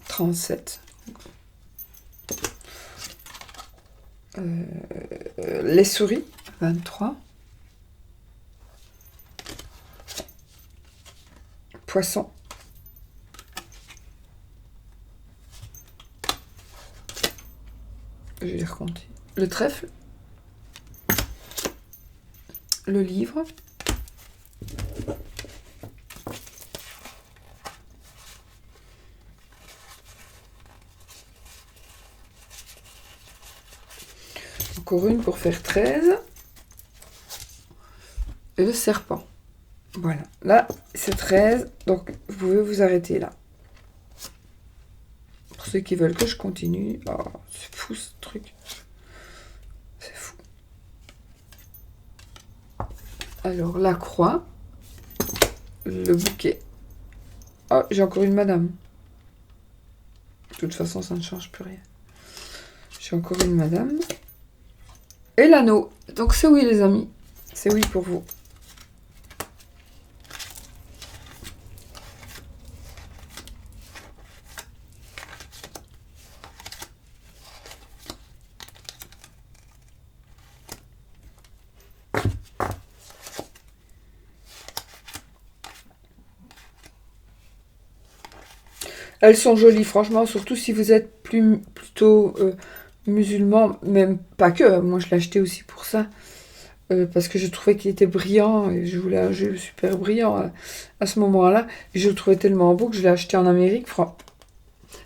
37. Les souris. 23. Poisson. Je vais les recompter. Le trèfle. Le livre. Encore une pour faire 13. Et le serpent. Voilà. Là, c'est 13. Donc, vous pouvez vous arrêter là. Pour ceux qui veulent que je continue. Oh, c'est fou ce truc. C'est fou. Alors, la croix. Le bouquet. Oh, j'ai encore une madame. De toute façon, ça ne change plus rien. J'ai encore une madame. Et l'anneau. Donc, c'est oui, les amis. C'est oui pour vous. Elles sont jolies, franchement, surtout si vous êtes plutôt musulman, même pas que. Moi, je l'ai acheté aussi pour ça, parce que je trouvais qu'il était brillant, et je voulais un jeu super brillant à ce moment-là. Et je le trouvais tellement beau que je l'ai acheté en Amérique.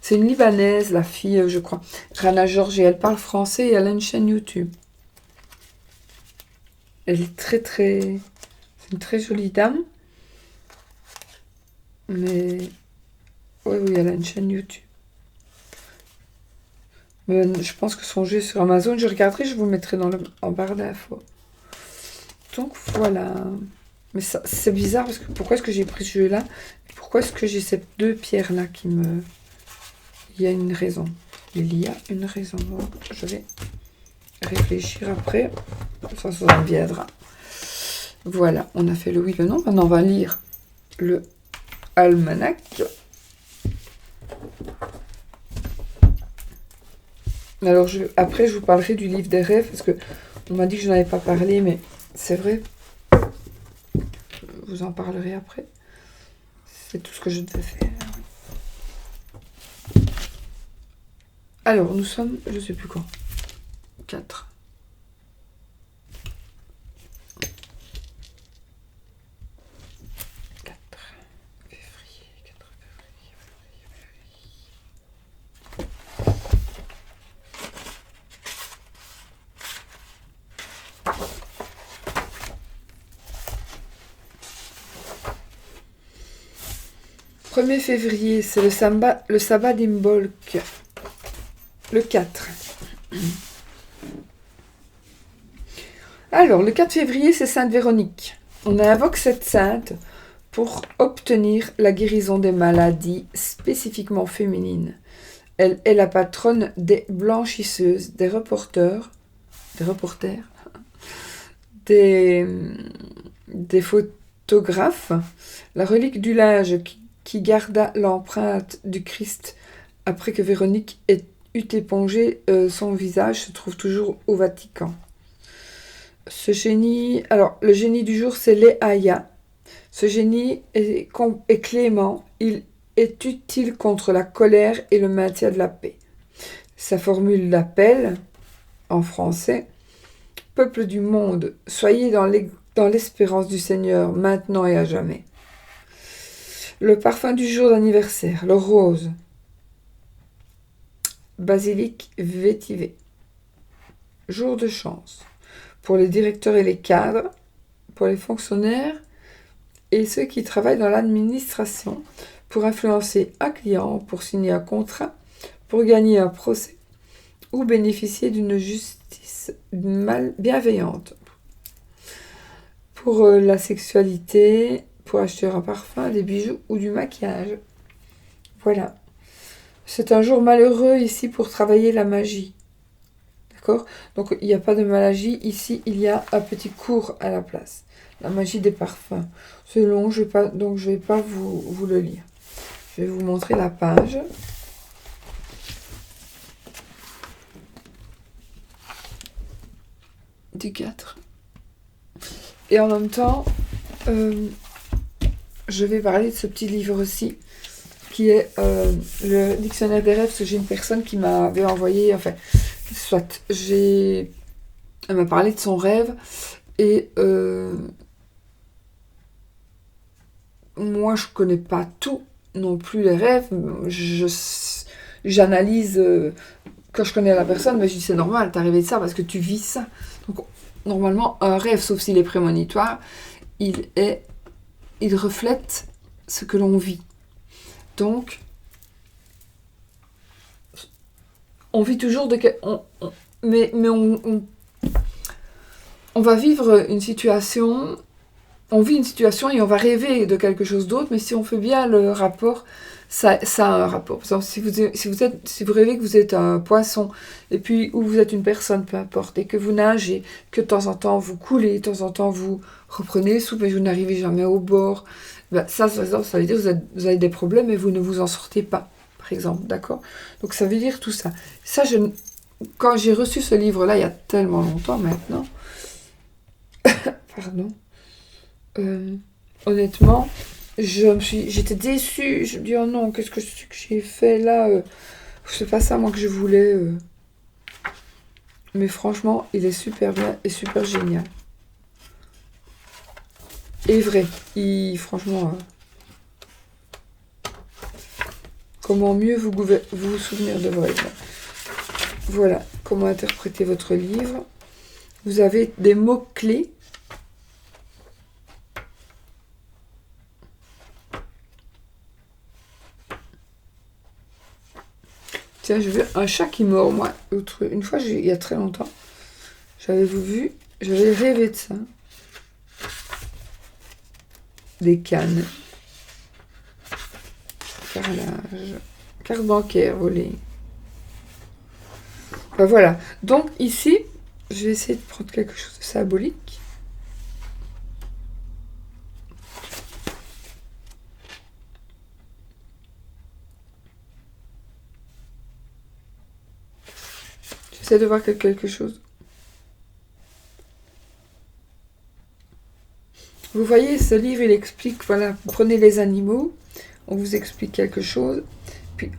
C'est une Libanaise, la fille, je crois, Rana George, et elle parle français et elle a une chaîne YouTube. Elle est très, très... C'est une très jolie dame. Mais... Oui, elle a une chaîne YouTube. Mais je pense que son jeu est sur Amazon. Je regarderai, je vous le mettrai en barre d'infos. Donc voilà. Mais ça, c'est bizarre parce que pourquoi est-ce que j'ai pris ce jeu-là? Pourquoi est-ce que j'ai ces deux pierres-là qui me... Il y a une raison. Il y a une raison. Donc, je vais réfléchir après. Ça en viendra. Voilà, on a fait le oui, le non. Maintenant, on va lire le almanach. Alors, après, je vous parlerai du livre des rêves, parce que on m'a dit que je n'en avais pas parlé, mais c'est vrai. Je vous en parlerai après. C'est tout ce que je devais faire. Alors, nous sommes, je ne sais plus quand. 4. « 1er février, c'est le sabbat d'Imbolc. Le 4. Alors, le 4 février, c'est Sainte Véronique. On invoque cette sainte pour obtenir la guérison des maladies spécifiquement féminines. Elle est la patronne des blanchisseuses, des reporters, des photographes, la relique du linge qui garda l'empreinte du Christ après que Véronique eut épongé son visage se trouve toujours au Vatican. Ce génie, alors le génie du jour, c'est Léaïa. Ce génie est clément, il est utile contre la colère et le maintien de la paix. Sa formule d'appel, en français, « Peuple du monde, soyez dans l'espérance du Seigneur, maintenant et à jamais. » Le parfum du jour d'anniversaire, le rose. Basilic vétiver. Jour de chance. Pour les directeurs et les cadres, pour les fonctionnaires et ceux qui travaillent dans l'administration, pour influencer un client, pour signer un contrat, pour gagner un procès ou bénéficier d'une justice bienveillante. Pour la sexualité, pour acheter un parfum, des bijoux ou du maquillage. Voilà. C'est un jour malheureux ici pour travailler la magie. D'accord? Donc il n'y a pas de magie. Ici, il y a un petit cours à la place. La magie des parfums. C'est long, donc je ne vais pas vous le lire. Je vais vous montrer la page. Du 4. Et en même temps, je vais parler de ce petit livre-ci, qui est le dictionnaire des rêves, parce que j'ai une personne qui m'avait envoyé, enfin, soit, elle m'a parlé de son rêve, et moi, je connais pas tout non plus les rêves, j'analyse quand je connais la personne, mais je dis c'est normal, t'es arrivé de ça parce que tu vis ça. Donc, normalement, un rêve, sauf s'il est prémonitoire, il reflète ce que l'on vit. Donc, on vit toujours mais on va vivre une situation, on vit une situation et on va rêver de quelque chose d'autre, mais si on fait bien le rapport, ça a un rapport. Par exemple, si vous rêvez que vous êtes un poisson, et puis ou vous êtes une personne, peu importe, et que vous nagez, que de temps en temps vous coulez, de temps en temps vous reprenez le souffle, mais vous n'arrivez jamais au bord, ben ça veut dire que vous avez des problèmes et vous ne vous en sortez pas, par exemple, d'accord? Donc ça veut dire tout ça. Quand j'ai reçu ce livre-là, il y a tellement longtemps maintenant, pardon, honnêtement, j'étais déçue. Je me dis, oh non, qu'est-ce que j'ai fait là c'est pas ça, moi, que je voulais. Mais franchement, il est super bien et super génial. Et vrai. Franchement, comment mieux vous souvenir de vos rêves. Voilà, comment interpréter votre livre. Vous avez des mots-clés. Tiens, je veux un chat qui mord, moi. Une fois, il y a très longtemps, j'avais rêvé de ça. Des cannes. Carrelage. Carte bancaire volée. Ben voilà. Donc ici, je vais essayer de prendre quelque chose de symbolique. J'essaie de voir quelque chose. Vous voyez, ce livre, il explique, voilà, vous prenez les animaux, on vous explique quelque chose, puis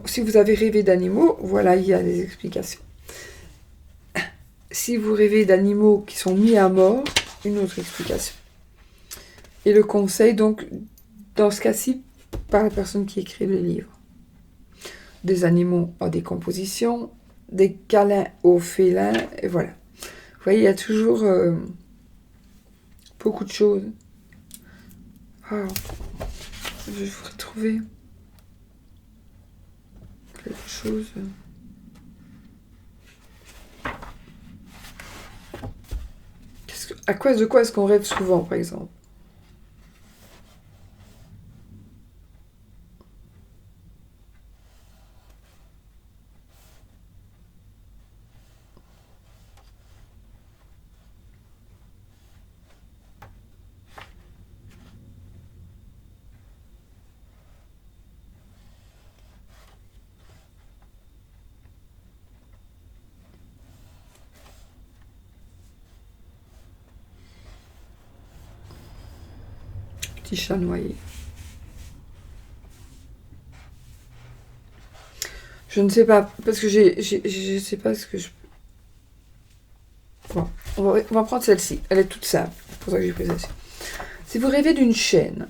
si vous avez rêvé d'animaux, voilà, il y a des explications. Si vous rêvez d'animaux qui sont mis à mort, une autre explication. Et le conseil, donc, dans ce cas-ci, par la personne qui écrit le livre. Des animaux en décomposition, des câlins aux félins, et voilà. Vous voyez, il y a toujours beaucoup de choses. Oh, je voudrais trouver quelque chose. À cause de quoi est-ce qu'on rêve souvent, par exemple? Petit chat noyé. Je ne sais pas, parce que je sais pas ce que je... Bon, on va prendre celle-ci. Elle est toute simple. C'est pour ça que j'ai pris celle-ci. Si vous rêvez d'une chaîne,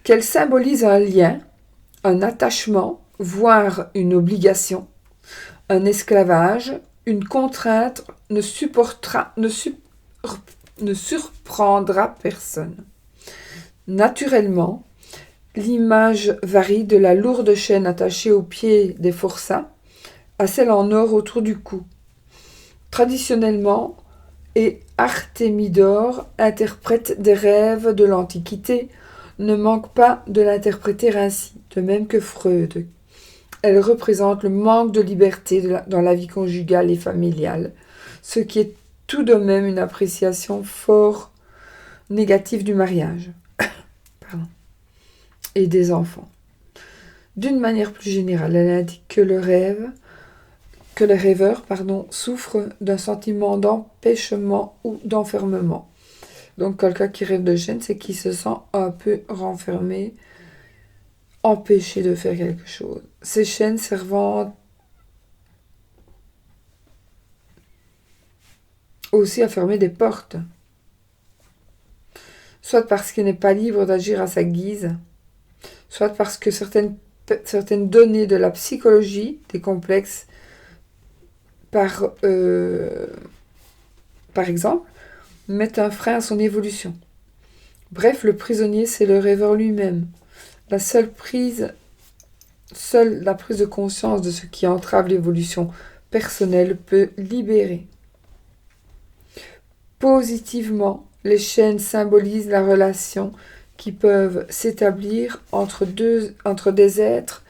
qu'elle symbolise un lien, un attachement, voire une obligation, un esclavage, une contrainte ne surprendra personne. Naturellement, l'image varie de la lourde chaîne attachée au pied des forçats à celle en or autour du cou. Traditionnellement, et Artémidore interprète des rêves de l'Antiquité, ne manque pas de l'interpréter ainsi, de même que Freud. Elle représente le manque de liberté dans la vie conjugale et familiale, ce qui est tout de même une appréciation fort négative du mariage et des enfants. D'une manière plus générale, elle indique que le rêveur souffre d'un sentiment d'empêchement ou d'enfermement. Donc quelqu'un qui rêve de chaîne, c'est qu'il se sent un peu renfermé, empêché de faire quelque chose. Ces chaînes servant aussi à fermer des portes, soit parce qu'il n'est pas libre d'agir à sa guise, soit parce que certaines données de la psychologie des complexes, par exemple, mettent un frein à son évolution. Bref, le prisonnier, c'est le rêveur lui-même. Seule la prise de conscience de ce qui entrave l'évolution personnelle peut libérer. Positivement, les chaînes symbolisent la relation qui peuvent s'établir entre des êtres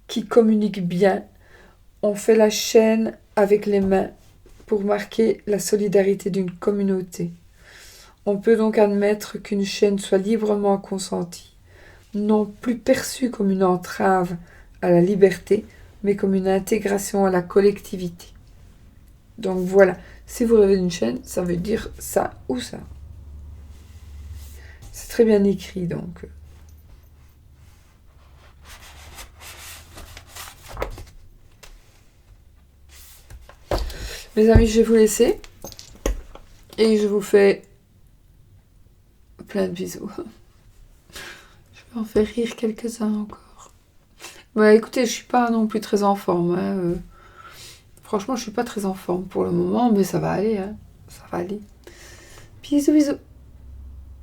qui communiquent bien. On fait la chaîne avec les mains pour marquer la solidarité d'une communauté. On peut donc admettre qu'une chaîne soit librement consentie, non plus perçue comme une entrave à la liberté, mais comme une intégration à la collectivité. Donc voilà, si vous rêvez d'une chaîne, ça veut dire ça ou ça. C'est très bien écrit, donc. Mes amis, je vais vous laisser. Et je vous fais plein de bisous. Je vais en faire rire quelques-uns encore. Bah écoutez, je suis pas non plus très en forme. Hein. Franchement, je suis pas très en forme pour le moment, mais ça va aller. Hein. Ça va aller. Bisous, bisous.